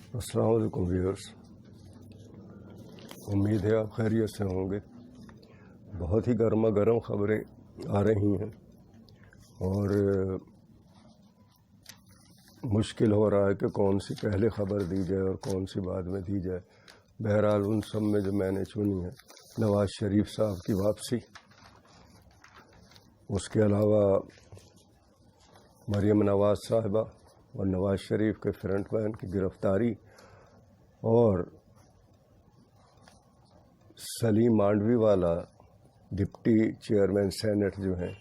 السلام علیکم ویورز، امید ہے آپ خیریت سے ہوں گے۔ بہت ہی گرما گرم خبریں آ رہی ہیں اور مشکل ہو رہا ہے کہ کون سی پہلے خبر دی جائے اور کون سی بعد میں دی جائے۔ بہرحال ان سب میں جو میں نے چنی ہے نواز شریف صاحب کی واپسی، اس کے علاوہ مریم نواز صاحبہ اور نواز شریف کے فرنٹ مین کی گرفتاری اور سلیم مانڈوی والا ڈپٹی چیئرمین سینٹ جو ہیں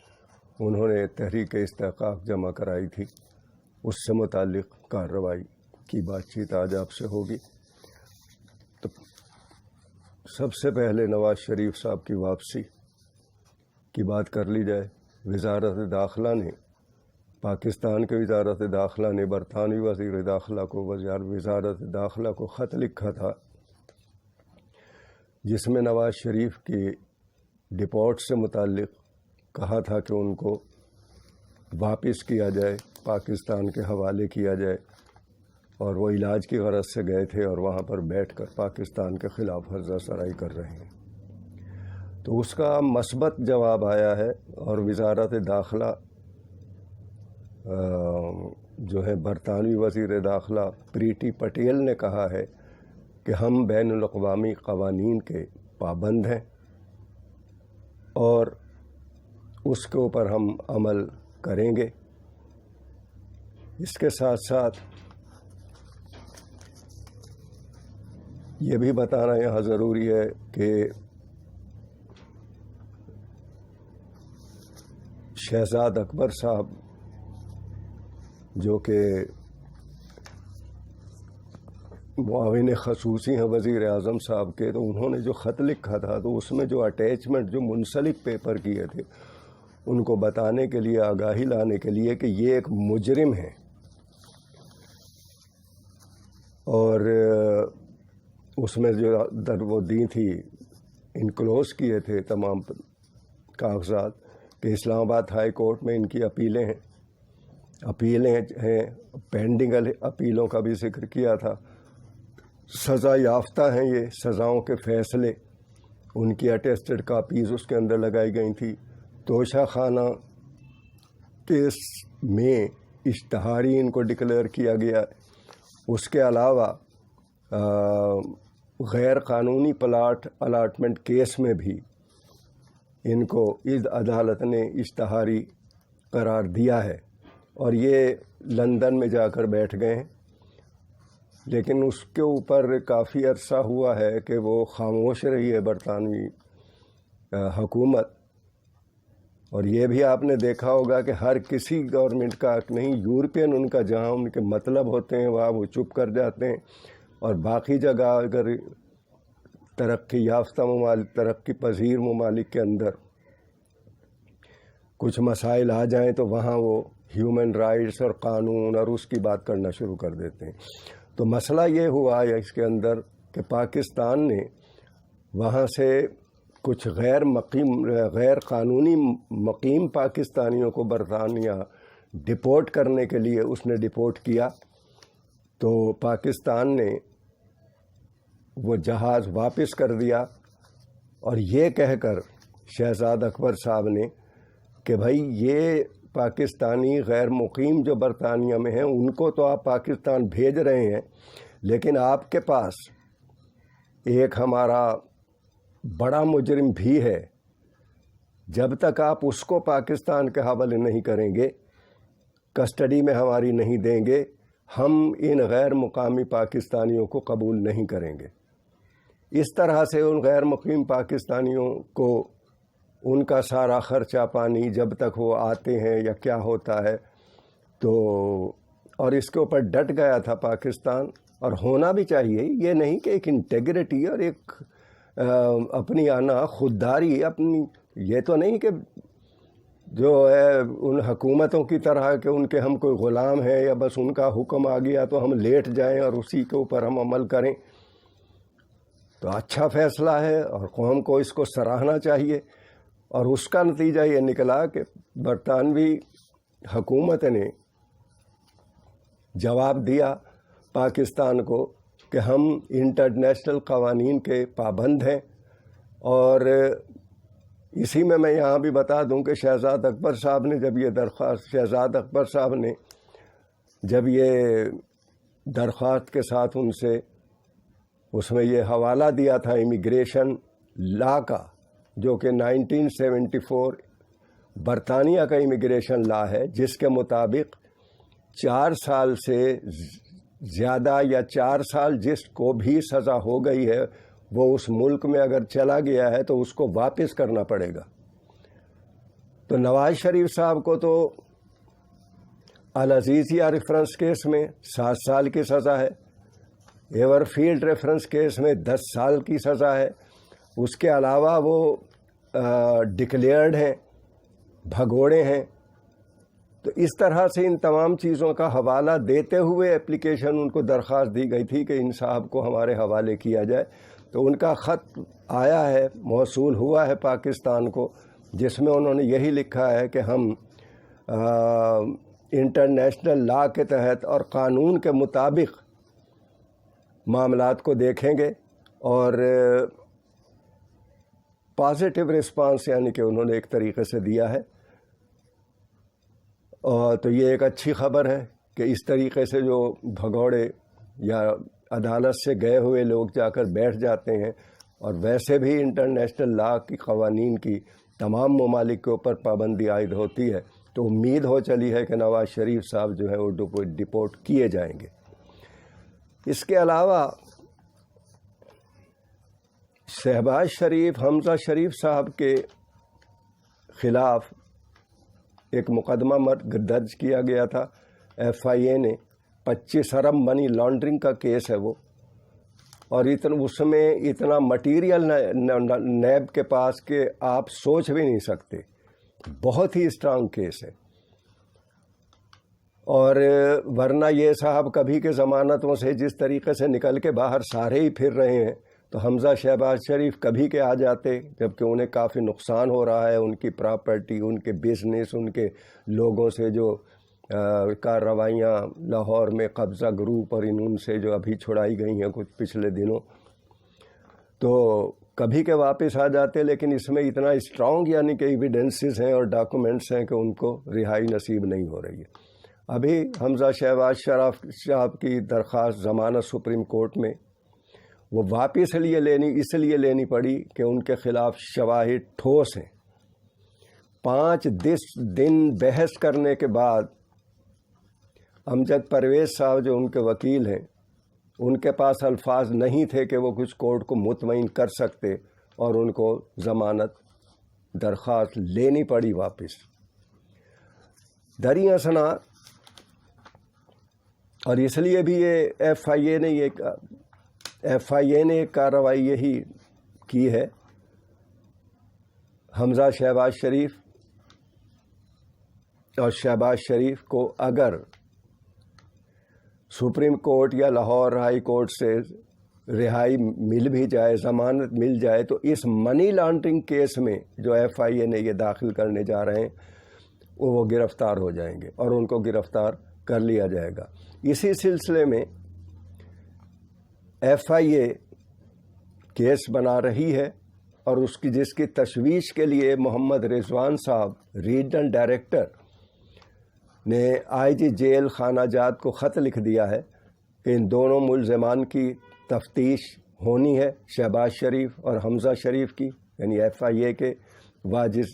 انہوں نے تحریک استحقاق جمع کرائی تھی، اس سے متعلق کارروائی کی بات چیت آج آپ سے ہوگی۔ تو سب سے پہلے نواز شریف صاحب کی واپسی کی بات کر لی جائے۔ وزارت داخلہ نے پاکستان کے وزارت داخلہ نے برطانوی وزیر داخلہ کو وزارت داخلہ کو خط لکھا تھا جس میں نواز شریف کی ڈپورٹ سے متعلق کہا تھا کہ ان کو واپس کیا جائے، پاکستان کے حوالے کیا جائے، اور وہ علاج کی غرض سے گئے تھے اور وہاں پر بیٹھ کر پاکستان کے خلاف ہرزہ سرائی کر رہے ہیں۔ تو اس کا مثبت جواب آیا ہے اور وزارت داخلہ جو ہے برطانوی وزیر داخلہ پریٹی پٹیل نے کہا ہے کہ ہم بین الاقوامی قوانین کے پابند ہیں اور اس کے اوپر ہم عمل کریں گے۔ اس کے ساتھ ساتھ یہ بھی بتانا یہاں ضروری ہے کہ شہزاد اکبر صاحب جو کہ معاون خصوصی ہیں وزیر اعظم صاحب کے، تو انہوں نے جو خط لکھا تھا تو اس میں جو اٹیچمنٹ جو منسلک پیپر کیے تھے ان کو بتانے کے لیے، آگاہی لانے کے لیے کہ یہ ایک مجرم ہے، اور اس میں جو وہ دی تھی انکلوز کیے تھے تمام کاغذات کہ اسلام آباد ہائی کورٹ میں ان کی اپیلیں ہیں، پینڈنگ اپیلوں کا بھی ذکر کیا تھا، سزا یافتہ ہیں، یہ سزاؤں کے فیصلے ان کی اٹیسٹڈ کاپیز اس کے اندر لگائی گئی تھی۔ توشہ خانہ کیس میں اشتہاری ان کو ڈکلیئر کیا گیا۔ اس کے علاوہ غیر قانونی پلاٹ الاٹمنٹ کیس میں بھی ان کو اس عدالت نے اشتہاری قرار دیا ہے اور یہ لندن میں جا کر بیٹھ گئے ہیں، لیکن اس کے اوپر کافی عرصہ ہوا ہے کہ وہ خاموش رہی ہے برطانوی حکومت۔ اور یہ بھی آپ نے دیکھا ہوگا کہ ہر کسی گورنمنٹ کا حق نہیں، یورپین ان کا جہاں ان کے مطلب ہوتے ہیں وہاں وہ چپ کر جاتے ہیں، اور باقی جگہ اگر ترقی یافتہ ممالک، ترقی پذیر ممالک کے اندر کچھ مسائل آ جائیں تو وہاں وہ ہیومن رائٹس اور قانون اور اس کی بات کرنا شروع کر دیتے ہیں۔ تو مسئلہ یہ ہوا ہے اس کے اندر کہ پاکستان نے وہاں سے کچھ غیر قانونی مقیم پاکستانیوں کو برطانیہ ڈپورٹ کرنے کے لیے اس نے ڈپورٹ کیا، تو پاکستان نے وہ جہاز واپس کر دیا اور یہ کہہ کر شہزاد اکبر صاحب نے کہ بھائی یہ پاکستانی غیر مقیم جو برطانیہ میں ہیں ان کو تو آپ پاکستان بھیج رہے ہیں، لیکن آپ کے پاس ایک ہمارا بڑا مجرم بھی ہے، جب تک آپ اس کو پاکستان کے حوالے نہیں کریں گے، کسٹڈی میں ہماری نہیں دیں گے، ہم ان غیر مقامی پاکستانیوں کو قبول نہیں کریں گے۔ اس طرح سے ان غیر مقیم پاکستانیوں کو ان کا سارا خرچہ پانی جب تک وہ آتے ہیں یا کیا ہوتا ہے تو، اور اس کے اوپر ڈٹ گیا تھا پاکستان، اور ہونا بھی چاہیے۔ یہ نہیں کہ ایک انٹیگریٹی اور ایک اپنی آنا خودداری، اپنی یہ تو نہیں کہ جو ہے ان حکومتوں کی طرح کہ ان کے ہم کوئی غلام ہیں یا بس ان کا حکم آ گیا تو ہم لیٹ جائیں اور اسی کے اوپر ہم عمل کریں۔ تو اچھا فیصلہ ہے اور قوم کو اس کو سراہنا چاہیے، اور اس کا نتیجہ یہ نکلا کہ برطانوی حکومت نے جواب دیا پاکستان کو کہ ہم انٹرنیشنل قوانین کے پابند ہیں، اور اسی میں یہاں بھی بتا دوں کہ شہزاد اکبر صاحب نے جب یہ درخواست کے ساتھ ان سے اس میں یہ حوالہ دیا تھا امیگریشن لا کا، جو کہ 1974 برطانیہ کا امیگریشن لا ہے، جس کے مطابق 4 سال سے زیادہ یا 4 سال جس کو بھی سزا ہو گئی ہے وہ اس ملک میں اگر چلا گیا ہے تو اس کو واپس کرنا پڑے گا۔ تو نواز شریف صاحب کو تو العزیزیہ ریفرنس کیس میں 7 سال کی سزا ہے، ایور فیلڈ ریفرنس کیس میں 10 سال کی سزا ہے، اس کے علاوہ وہ ڈکلیئرڈ ہیں، بھگوڑے ہیں۔ تو اس طرح سے ان تمام چیزوں کا حوالہ دیتے ہوئے اپلیکیشن ان کو درخواست دی گئی تھی کہ ان صاحب کو ہمارے حوالے کیا جائے۔ تو ان کا خط آیا ہے، موصول ہوا ہے پاکستان کو، جس میں انہوں نے یہی لکھا ہے کہ ہم انٹرنیشنل لا کے تحت اور قانون کے مطابق معاملات کو دیکھیں گے، اور پازیٹیو رسپانس یعنی کہ انہوں نے ایک طریقے سے دیا ہے۔ اور تو یہ ایک اچھی خبر ہے کہ اس طریقے سے جو بھگوڑے یا عدالت سے گئے ہوئے لوگ جا کر بیٹھ جاتے ہیں، اور ویسے بھی انٹرنیشنل لا کی قوانین کی تمام ممالک کے اوپر پابندی عائد ہوتی ہے، تو امید ہو چلی ہے کہ نواز شریف صاحب جو ہے وہ ڈپورٹ کیے جائیں گے۔ اس کے علاوہ شہباز شریف، حمزہ شریف صاحب کے خلاف ایک مقدمہ درج کیا گیا تھا FIA نے، 25 ارب منی لانڈرنگ کا کیس ہے وہ، اور اس میں اتنا مٹیریل نیب کے پاس کہ آپ سوچ بھی نہیں سکتے، بہت ہی اسٹرانگ کیس ہے۔ اور ورنہ یہ صاحب کبھی کے ضمانتوں سے جس طریقے سے نکل کے باہر سارے ہی پھر رہے ہیں، تو حمزہ شہباز شریف کبھی کے آ جاتے، جبکہ انہیں کافی نقصان ہو رہا ہے، ان کی پراپرٹی، ان کے بزنس، ان کے لوگوں سے جو کارروائیاں لاہور میں قبضہ گروپ اور ان سے جو ابھی چھڑائی گئی ہیں کچھ پچھلے دنوں، تو کبھی کے واپس آ جاتے۔ لیکن اس میں اتنا اسٹرانگ یعنی کہ ایویڈنسز ہیں اور ڈاکومنٹس ہیں کہ ان کو رہائی نصیب نہیں ہو رہی ہے۔ ابھی حمزہ شہباز شریف صاحب کی درخواست ضمانت سپریم کورٹ میں وہ واپس اس لیے لینی پڑی کہ ان کے خلاف شواہد ٹھوس ہیں۔ 5 دن بحث کرنے کے بعد امجد پرویز صاحب جو ان کے وکیل ہیں، ان کے پاس الفاظ نہیں تھے کہ وہ کچھ کورٹ کو مطمئن کر سکتے، اور ان کو ضمانت درخواست لینی پڑی واپس۔ دریں اثنا، اور اس لیے بھی یہ FIA نے ایک کارروائی یہی کی ہے، حمزہ شہباز شریف اور شہباز شریف کو اگر سپریم کورٹ یا لاہور ہائی کورٹ سے رہائی مل بھی جائے، ضمانت مل جائے، تو اس منی لانڈرنگ کیس میں جو FIA نے یہ داخل کرنے جا رہے ہیں وہ گرفتار ہو جائیں گے، اور ان کو گرفتار کر لیا جائے گا۔ اسی سلسلے میں FIA کیس بنا رہی ہے، اور جس کی تشویش کے لیے محمد رضوان صاحب ریجنل ڈائریکٹر نے IG جیل خانہ جات کو خط لکھ دیا ہے کہ ان دونوں ملزمان کی تفتیش ہونی ہے، شہباز شریف اور حمزہ شریف کی، یعنی FIA کے واجد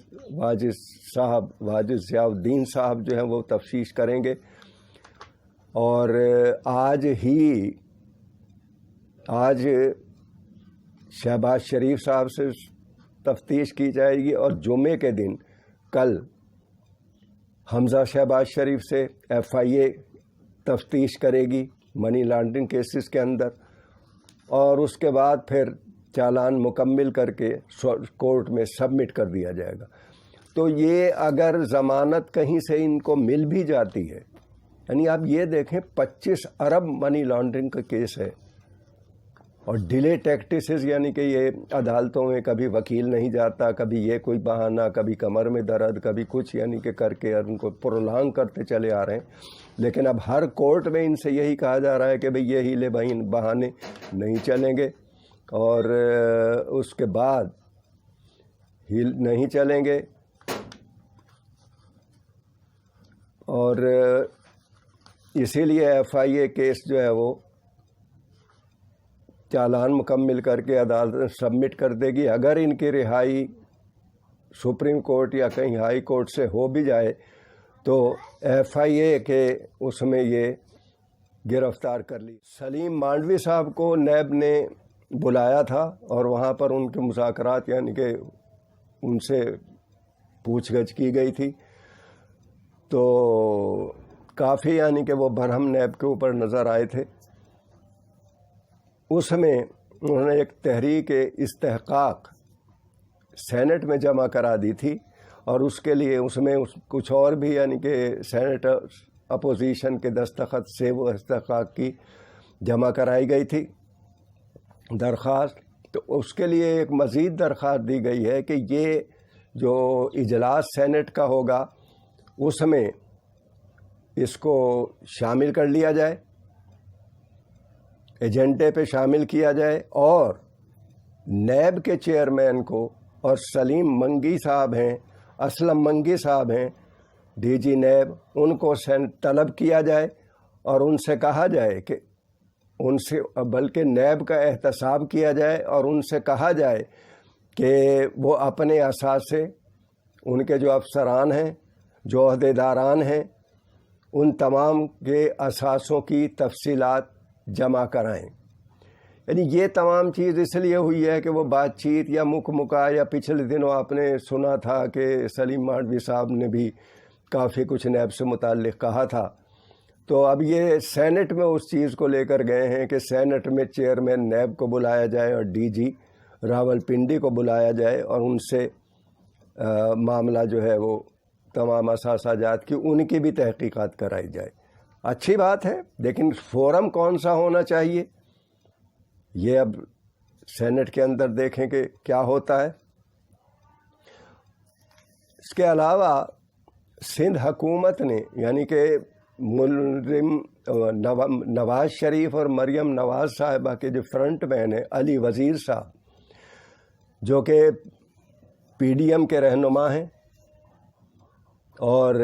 ضیاء الدین صاحب جو ہیں وہ تفتیش کریں گے، اور آج شہباز شریف صاحب سے تفتیش کی جائے گی، اور جمعے کے دن کل حمزہ شہباز شریف سے FIA تفتیش کرے گی منی لانڈرنگ کیسز کے اندر، اور اس کے بعد پھر چالان مکمل کر کے کورٹ میں سبمٹ کر دیا جائے گا۔ تو یہ اگر ضمانت کہیں سے ان کو مل بھی جاتی ہے، یعنی آپ یہ دیکھیں 25 ارب منی لانڈرنگ کا کیس ہے، اور ڈیلے ٹیکٹسز یعنی کہ یہ عدالتوں میں کبھی وکیل نہیں جاتا، کبھی یہ کوئی بہانہ، کبھی کمر میں درد، کبھی کچھ، یعنی کہ کر کے ان کو پرولانگ کرتے چلے آ رہے ہیں۔ لیکن اب ہر کورٹ میں ان سے یہی کہا جا رہا ہے کہ بھئی یہ ہیلے بہانے نہیں چلیں گے، اور اس کے بعد نہیں چلیں گے، اور اسی لیے ایف آئی اے کیس جو ہے وہ چالان مکمل کر کے عدالت سبمٹ کر دے گی۔ اگر ان کی رہائی سپریم کورٹ یا کہیں ہائی کورٹ سے ہو بھی جائے تو ایف آئی اے کے اس میں یہ گرفتار کر لی۔ سلیم مانڈوی صاحب کو نیب نے بلایا تھا اور وہاں پر ان کے مذاکرات یعنی کہ ان سے پوچھ گچھ کی گئی تھی، تو کافی یعنی کہ وہ برہم نیب کے اوپر نظر آئے تھے۔ اس میں انہوں نے ایک تحریک استحقاق سینٹ میں جمع کرا دی تھی، اور اس کے لیے اس میں کچھ اور بھی یعنی کہ سینیٹر اپوزیشن کے دستخط سے وہ استحقاق کی جمع کرائی گئی تھی درخواست۔ تو اس کے لیے ایک مزید درخواست دی گئی ہے کہ یہ جو اجلاس سینٹ کا ہوگا اس میں اس کو شامل کر لیا جائے، ایجنڈے پہ شامل کیا جائے، اور نیب کے چیئرمین کو، اور سلیم منگی صاحب ہیں، اسلم منگی صاحب ہیں ڈی جی نیب، ان کو طلب کیا جائے اور ان سے کہا جائے کہ ان سے بلکہ نیب کا احتساب کیا جائے اور ان سے کہا جائے کہ وہ اپنے اثاثے، ان کے جو افسران ہیں، جو عہدیداران ہیں، ان تمام کے اثاثوں کی تفصیلات جمع کرائیں۔ یعنی یہ تمام چیز اس لیے ہوئی ہے کہ وہ بات چیت یا مکہ یا پچھلے دنوں آپ نے سنا تھا کہ سلیم مانڈوی صاحب نے بھی کافی کچھ نیب سے متعلق کہا تھا، تو اب یہ سینٹ میں اس چیز کو لے کر گئے ہیں کہ سینٹ میں چیئرمین نیب کو بلایا جائے اور ڈی جی راول پنڈی کو بلایا جائے اور ان سے معاملہ جو ہے وہ تمام اثاثہ جات کی ان کی بھی تحقیقات کرائی جائے۔ اچھی بات ہے، لیکن فورم کون سا ہونا چاہیے یہ اب سینٹ کے اندر دیکھیں کہ کیا ہوتا ہے۔ اس کے علاوہ سندھ حکومت نے یعنی کہ ملزم نواز شریف اور مریم نواز صاحبہ کے جو فرنٹ مین ہیں علی وزیر صاحب، جو کہ پی ڈی ایم کے رہنما ہیں اور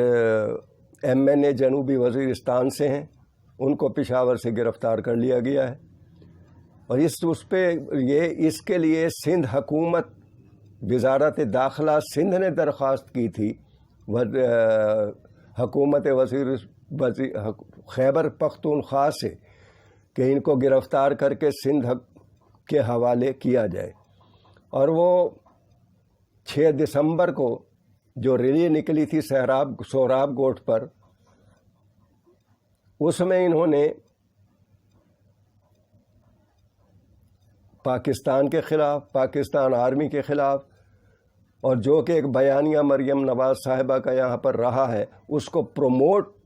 ایم این اے جنوبی وزیرستان سے ہیں، ان کو پشاور سے گرفتار کر لیا گیا ہے، اور اس کے لیے سندھ حکومت، وزارت داخلہ سندھ نے درخواست کی تھی حکومت خیبر پختونخوا سے کہ ان کو گرفتار کر کے سندھ کے حوالے کیا جائے، اور وہ 6 دسمبر کو جو ریلی نکلی تھی سوراب گوٹھ پر، اس میں انہوں نے پاکستان کے خلاف، پاکستان آرمی کے خلاف، اور جو کہ ایک بیانیہ مریم نواز صاحبہ کا یہاں پر رہا ہے، اس کو پروموٹ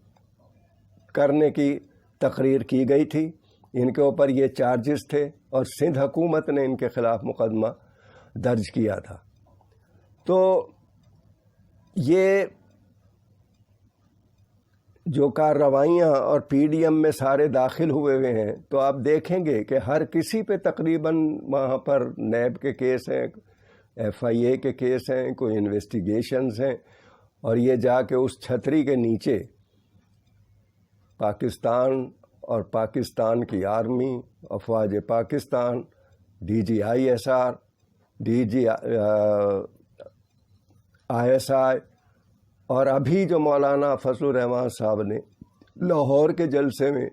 کرنے کی تقریر کی گئی تھی۔ ان کے اوپر یہ چارجز تھے اور سندھ حکومت نے ان کے خلاف مقدمہ درج کیا تھا۔ تو یہ جو کارروائیاں اور پی ڈی ایم میں سارے داخل ہوئے ہیں، تو آپ دیکھیں گے کہ ہر کسی پہ تقریباً وہاں پر نیب کے کیس ہیں، ایف آئی اے کے کیس ہیں، کوئی انویسٹیگیشنز ہیں، اور یہ جا کے اس چھتری کے نیچے پاکستان اور پاکستان کی آرمی، افواج Pakistan, D G I S R, D G I S I, اور ابھی جو مولانا فضل الرحمان صاحب نے لاہور کے جلسے میں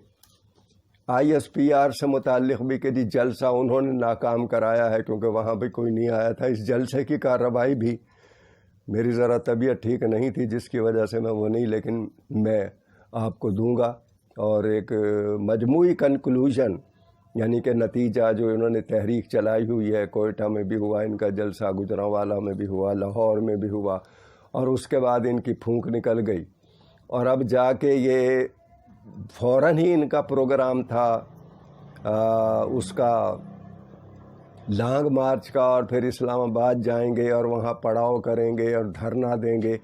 آئی ایس پی آر سے متعلق بھی کہ جی جلسہ انہوں نے ناکام کرایا ہے کیونکہ وہاں بھی کوئی نہیں آیا تھا۔ اس جلسے کی کارروائی بھی میری ذرا طبیعت ٹھیک نہیں تھی جس کی وجہ سے میں وہ نہیں، لیکن میں آپ کو دوں گا، اور ایک مجموعی کنکلوژن یعنی کہ نتیجہ جو انہوں نے تحریک چلائی ہوئی ہے، کوئٹہ میں بھی ہوا ان کا جلسہ، گجرانوالہ میں بھی ہوا، لاہور میں بھی ہوا، اور اس کے بعد ان کی پھونک نکل گئی، اور اب جا کے یہ فوراً ہی ان کا پروگرام تھا اس کا لانگ مارچ کا اور پھر اسلام آباد جائیں گے اور وہاں پڑاؤ کریں گے اور دھرنا دیں گے.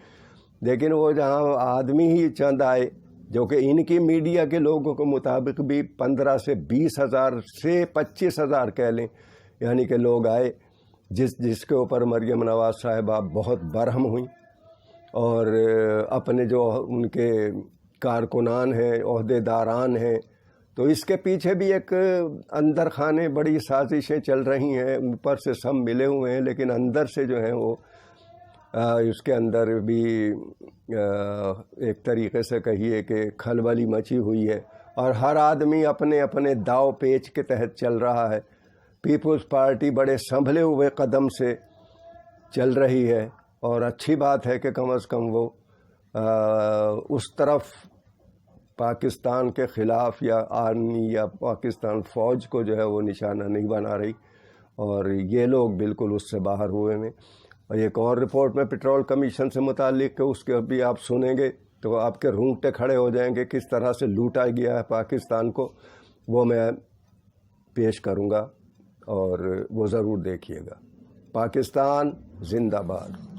لیکن وہ جہاں آدمی ہی چند آئے جو کہ ان کی میڈیا کے لوگوں کے مطابق بھی 15 سے 20 ہزار سے 25 ہزار کہہ لیں یعنی کہ لوگ آئے, جس کے اوپر مریم نواز صاحبہ بہت برہم ہوئیں اور اپنے جو ان کے کارکنان ہیں, عہدے داران ہیں, تو اس کے پیچھے بھی ایک اندر خانے بڑی سازشیں چل رہی ہیں. اوپر سے سب ملے ہوئے ہیں لیکن اندر سے جو ہیں وہ اس کے اندر بھی ایک طریقے سے کہیے کہ کھلبلی مچی ہوئی ہے اور ہر آدمی اپنے اپنے داؤ پیچ کے تحت چل رہا ہے. پیپلز پارٹی بڑے سنبھلے ہوئے قدم سے چل رہی ہے اور اچھی بات ہے کہ کم از کم وہ اس طرف پاکستان کے خلاف یا آرمی یا پاکستان فوج کو جو ہے وہ نشانہ نہیں بنا رہی, اور یہ لوگ بالکل اس سے باہر ہوئے ہیں. اور ایک اور رپورٹ میں پیٹرول کمیشن سے متعلق اس کے بھی آپ سنیں گے تو آپ کے رونگٹے کھڑے ہو جائیں گے کس طرح سے لوٹا گیا ہے پاکستان کو. وہ میں پیش کروں گا اور وہ ضرور دیکھیے گا. پاکستان زندہ باد.